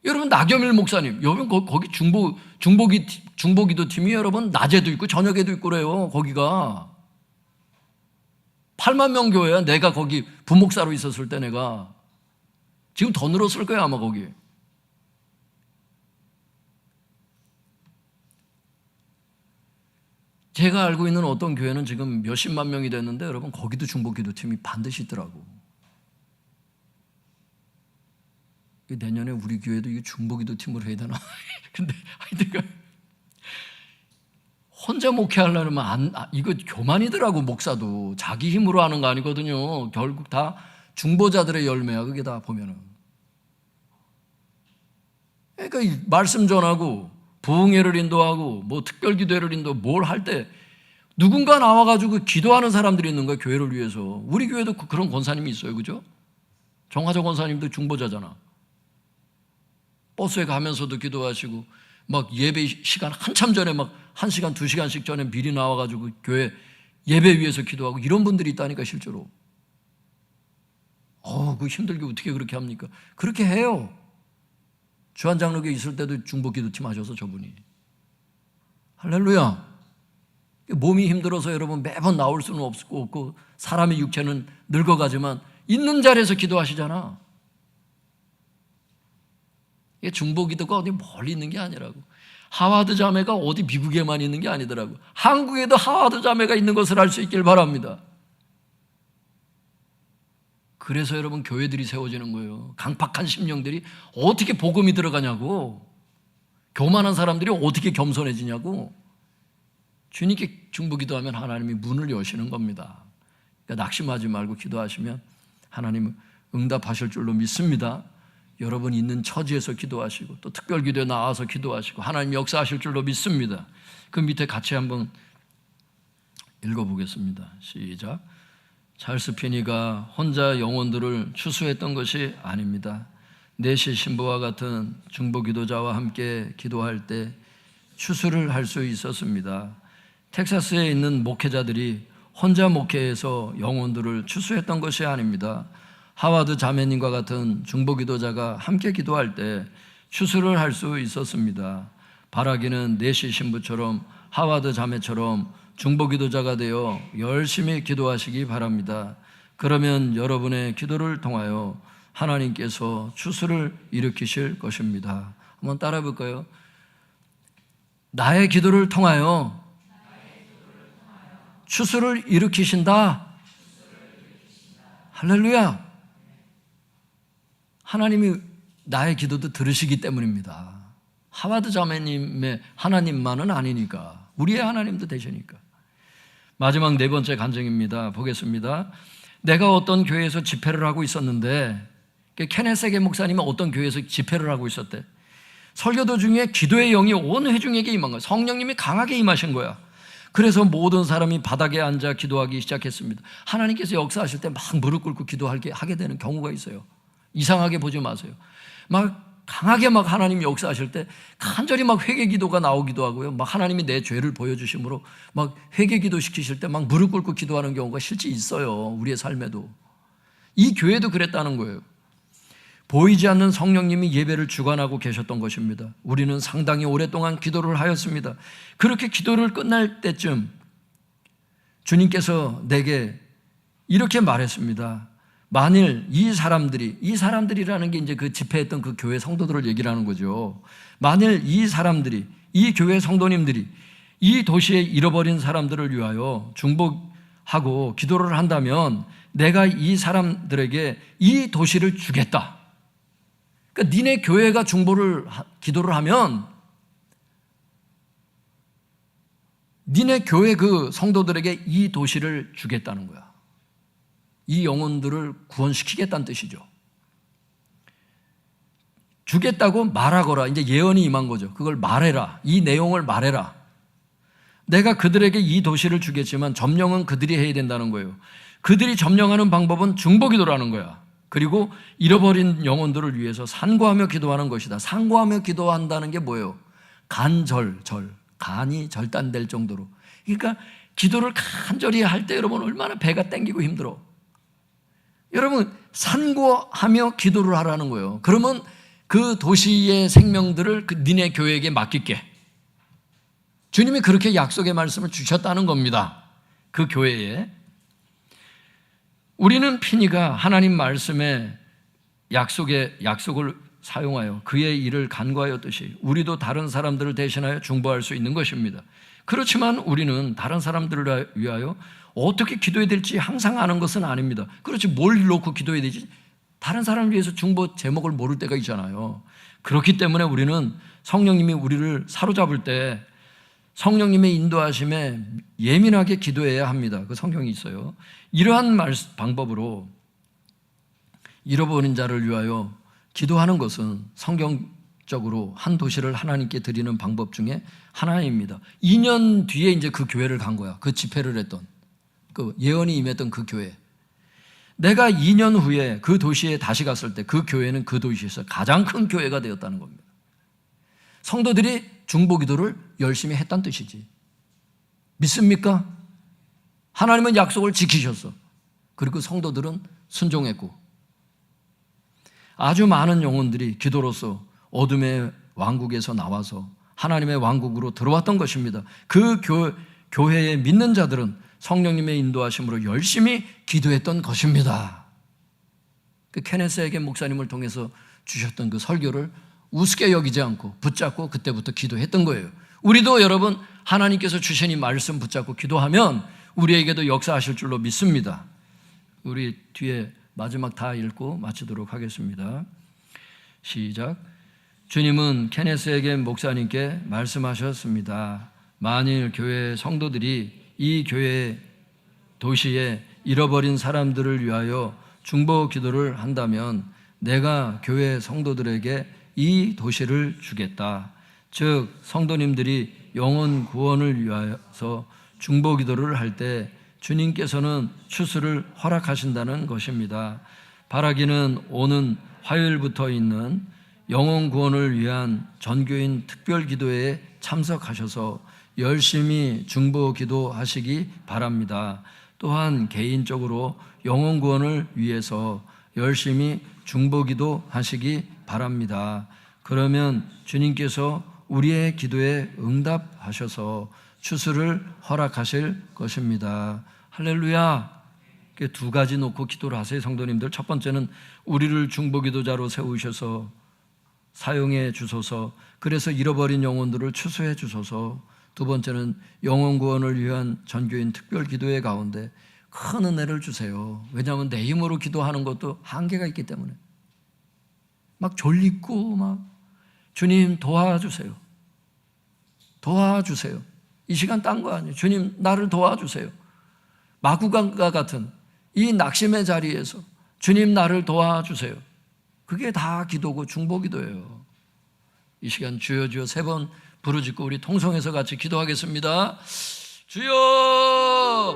여러분 나겸일 목사님, 여러분 거기 중보기도 팀이 여러분 낮에도 있고 저녁에도 있고 그래요. 거기가 8만 명 교회야. 내가 거기 부목사로 있었을 때 내가 지금 더 늘었을 거야 아마 거기. 제가 알고 있는 어떤 교회는 지금 몇십만 명이 됐는데 여러분 거기도 중보기도 팀이 반드시 있더라고. 내년에 우리 교회도 이 중보기도 팀으로 해야 되나? 근데 하여튼 혼자 목회하려면 이거 교만이더라고. 목사도 자기 힘으로 하는 거 아니거든요. 결국 다 중보자들의 열매야. 그게 다 보면은. 그러니까 이 말씀 전하고 부흥회를 인도하고 뭐 특별기도회를 인도하고 뭘 할 때 누군가 나와가지고 기도하는 사람들이 있는 거예요. 교회를 위해서. 우리 교회도 그런 권사님이 있어요. 그죠? 정화조 권사님도 중보자잖아. 버스에 가면서도 기도하시고 막 예배 시간 한참 전에 막 1시간 2시간씩 전에 미리 나와가지고 교회 예배 위해서 기도하고 이런 분들이 있다니까 실제로. 그 힘들게 어떻게 그렇게 합니까? 그렇게 해요. 주한장로교에 있을 때도 중보기도팀 하셔서 저분이. 할렐루야. 몸이 힘들어서 여러분 매번 나올 수는 없고 사람의 육체는 늙어가지만 있는 자리에서 기도하시잖아. 이게 중보기도가 어디 멀리 있는 게 아니라고. 하와드 자매가 어디 미국에만 있는 게 아니더라고. 한국에도 하와드 자매가 있는 것을 알 수 있길 바랍니다. 그래서 여러분 교회들이 세워지는 거예요. 강팍한 심령들이 어떻게 복음이 들어가냐고. 교만한 사람들이 어떻게 겸손해지냐고. 주님께 중보기도하면 하나님이 문을 여시는 겁니다. 그러니까 낙심하지 말고 기도하시면 하나님은 응답하실 줄로 믿습니다. 여러분 있는 처지에서 기도하시고 또 특별기도에 나와서 기도하시고 하나님 역사하실 줄로 믿습니다. 그 밑에 같이 한번 읽어보겠습니다. 시작. 찰스 피니가 혼자 영혼들을 추수했던 것이 아닙니다. 내시 신부와 같은 중보기도자와 함께 기도할 때 추수를 할 수 있었습니다. 텍사스에 있는 목회자들이 혼자 목회해서 영혼들을 추수했던 것이 아닙니다. 하와드 자매님과 같은 중보기도자가 함께 기도할 때 추수를 할 수 있었습니다. 바라기는 내시 신부처럼 하와드 자매처럼 중보기도자가 되어 열심히 기도하시기 바랍니다. 그러면 여러분의 기도를 통하여 하나님께서 추수를 일으키실 것입니다. 한번 따라해 볼까요? 나의 기도를 통하여 추수를 일으키신다. 할렐루야. 하나님이 나의 기도도 들으시기 때문입니다. 하와드 자매님의 하나님만은 아니니까, 우리의 하나님도 되시니까. 마지막 네 번째 간증입니다. 보겠습니다. 내가 어떤 교회에서 집회를 하고 있었는데, 케네세게 목사님은 어떤 교회에서 집회를 하고 있었대. 설교도 중에 기도의 영이 온 회중에게 임한 거야. 성령님이 강하게 임하신 거야. 그래서 모든 사람이 바닥에 앉아 기도하기 시작했습니다. 하나님께서 역사하실 때 막 무릎 꿇고 기도하게 되는 경우가 있어요. 이상하게 보지 마세요. 막 강하게 막 하나님이 역사하실 때 간절히 막 회개 기도가 나오기도 하고요. 막 하나님이 내 죄를 보여주심으로 막 회개 기도 시키실 때 막 무릎 꿇고 기도하는 경우가 실제 있어요. 우리의 삶에도. 이 교회도 그랬다는 거예요. 보이지 않는 성령님이 예배를 주관하고 계셨던 것입니다. 우리는 상당히 오랫동안 기도를 하였습니다. 그렇게 기도를 끝날 때쯤 주님께서 내게 이렇게 말했습니다. 만일 이 사람들이라는 게 이제 그 집회했던 그 교회 성도들을 얘기를 하는 거죠. 만일 이 사람들이, 이 교회 성도님들이 이 도시에 잃어버린 사람들을 위하여 중보하고 기도를 한다면 내가 이 사람들에게 이 도시를 주겠다. 그러니까 니네 교회가 기도를 하면 니네 교회 그 성도들에게 이 도시를 주겠다는 거야. 이 영혼들을 구원시키겠다는 뜻이죠. 주겠다고 말하거라. 이제 예언이 임한 거죠. 그걸 말해라. 이 내용을 말해라. 내가 그들에게 이 도시를 주겠지만 점령은 그들이 해야 된다는 거예요. 그들이 점령하는 방법은 중보기도라는 거야. 그리고 잃어버린 영혼들을 위해서 산구하며 기도하는 것이다. 산구하며 기도한다는 게 뭐예요? 간이 절단될 정도로. 그러니까 기도를 간절히 할 때 여러분 얼마나 배가 땡기고 힘들어. 여러분 산구하며 기도를 하라는 거예요. 그러면 그 도시의 생명들을 니네 교회에게 맡길게. 주님이 그렇게 약속의 말씀을 주셨다는 겁니다. 그 교회에. 우리는 피니가 하나님 말씀의 약속을 사용하여 그의 일을 간과하였듯이 우리도 다른 사람들을 대신하여 중보할 수 있는 것입니다. 그렇지만 우리는 다른 사람들을 위하여 어떻게 기도해야 될지 항상 아는 것은 아닙니다. 그렇지, 뭘 놓고 기도해야 되지? 다른 사람을 위해서 중보 제목을 모를 때가 있잖아요. 그렇기 때문에 우리는 성령님이 우리를 사로잡을 때 성령님의 인도하심에 예민하게 기도해야 합니다. 그 성경이 있어요. 이러한 방법으로 잃어버린 자를 위하여 기도하는 것은 성경적으로 한 도시를 하나님께 드리는 방법 중에 하나입니다. 2년 뒤에 이제 그 교회를 간 거야. 그 집회를 했던, 그 예언이 임했던 그 교회. 내가 2년 후에 그 도시에 다시 갔을 때 그 교회는 그 도시에서 가장 큰 교회가 되었다는 겁니다. 성도들이 중보기도를 열심히 했다는 뜻이지. 믿습니까? 하나님은 약속을 지키셨어. 그리고 성도들은 순종했고 아주 많은 영혼들이 기도로서 어둠의 왕국에서 나와서 하나님의 왕국으로 들어왔던 것입니다. 그 교회에 믿는 자들은 성령님의 인도하심으로 열심히 기도했던 것입니다. 그 케네스에게 목사님을 통해서 주셨던 그 설교를 우습게 여기지 않고 붙잡고 그때부터 기도했던 거예요. 우리도 여러분 하나님께서 주신 이 말씀 붙잡고 기도하면 우리에게도 역사하실 줄로 믿습니다. 우리 뒤에 마지막 다 읽고 마치도록 하겠습니다. 시작. 주님은 케네스에게 목사님께 말씀하셨습니다. 만일 교회 성도들이 이 교회 도시에 잃어버린 사람들을 위하여 중보 기도를 한다면 내가 교회 성도들에게 이 도시를 주겠다. 즉 성도님들이 영혼 구원을 위하여서 중보 기도를 할 때 주님께서는 추수를 허락하신다는 것입니다. 바라기는 오는 화요일부터 있는 영혼 구원을 위한 전교인 특별 기도회에 참석하셔서 열심히 중보 기도하시기 바랍니다. 또한 개인적으로 영혼 구원을 위해서 열심히 중보 기도하시기 바랍니다. 그러면 주님께서 우리의 기도에 응답하셔서 추수를 허락하실 것입니다. 할렐루야. 두 가지 놓고 기도를 하세요, 성도님들. 첫 번째는 우리를 중보기도자로 세우셔서 사용해 주소서. 그래서 잃어버린 영혼들을 추수해 주소서. 두 번째는 영혼 구원을 위한 전교인 특별 기도회 가운데 큰 은혜를 주세요. 왜냐하면 내 힘으로 기도하는 것도 한계가 있기 때문에 막 졸리고 막 주님 도와주세요. 도와주세요. 이 시간 딴 거 아니에요. 주님 나를 도와주세요. 마구간과 같은 이 낙심의 자리에서 주님 나를 도와주세요. 그게 다 기도고 중보기도예요. 이 시간 주여 주여 3번 부르짖고 우리 통성해서 같이 기도하겠습니다. 주여